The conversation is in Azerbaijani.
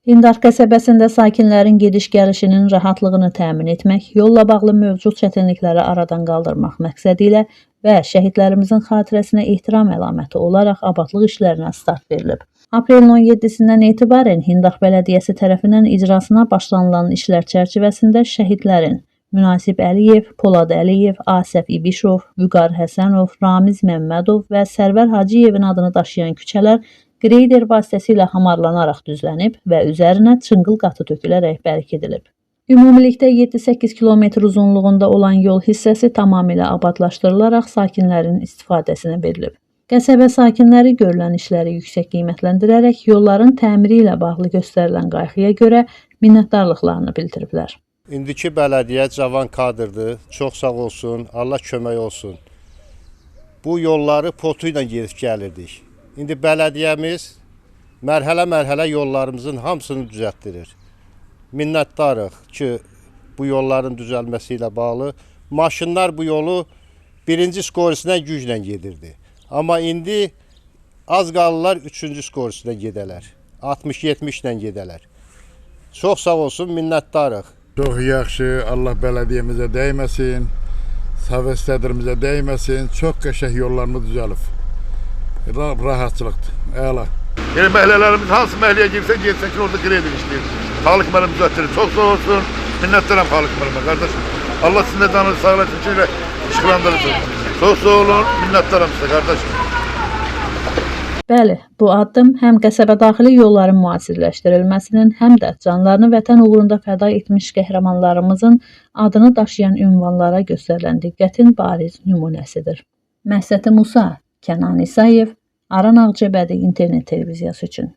Hindar qəsəbəsində sakinlərin gediş-gəlişinin rahatlığını təmin etmək, yolla bağlı mövcud çətinlikləri aradan qaldırmaq məqsədi ilə və şəhidlərimizin xatirəsinə ehtiram əlaməti olaraq abadlıq işlərinə start verilib. Aprelin 17-sindən etibarən Hindar Bələdiyyəsi tərəfindən icrasına başlanılan işlər çərçivəsində şəhidlərin Münasib Əliyev, Polad Əliyev, Asəf İbişov, Vüqar Həsənov, Ramiz Məmmədov və Sərvər Hacıyevin adını daşıyan küçələr qreyder vasitəsilə hamarlanaraq düzlənib və üzərinə çınqıl qatı tökülərək bərk edilib. Ümumilikdə 7-8 kilometr uzunluğunda olan yol hissəsi tamamilə abadlaşdırılaraq sakinlərin istifadəsinə verilib. Qəsəbə sakinləri görülən işləri yüksək qiymətləndirərək yolların təmiri ilə bağlı göstərilən qayğıya görə minnətdarlıqlarını bildiriblər. İndiki bələdiyyə cavan kadrdır, çox sağ olsun, Allah kömək olsun. Bu yolları potu ilə gedib gəlirdik. İndi bələdiyyəmiz mərhələ-mərhələ yollarımızın hamısını düzəltdirir. Minnətdarıq ki, bu yolların düzəlməsi ilə bağlı. Maşınlar bu yolu birinci skorisinə güclə gedirdi. Amma indi az qalırlar 3-cü skorisinə gedələr. 60-70 ilə gedələr. Çox sağ olsun, minnətdarıq. Çox yaxşı, Allah bələdiyyəmizə dəyməsin, Səvəz sədrimizə dəyməsin, çox qəşəng yollarını düzəlib. Rahatçılıqdır, əla. Yəni məhəllələrimiz hansı məhəlləyə girsə ki, orada qreyder işləyir. Xalq mənim düzəltdirir, çox sağ olsun, minnətdaram xalq mənimə, qardaşım. Allah sizin də canınızı sağlasın ki, işıqlandırırsın. Çox sağ olun, minnətdaram sizə, qardaşım. Bəli, bu addım həm qəsəbə daxili yolların müasirləşdirilməsinin, həm də canlarını vətən uğrunda fəda etmiş qəhrəmanlarımızın adını daşıyan ünvanlara göstərilən diqqətin bariz nümunəsidir. Məhsəti Musa, Kənan İsayev, Aran Ağcabədi İnternet televiziyası üçün.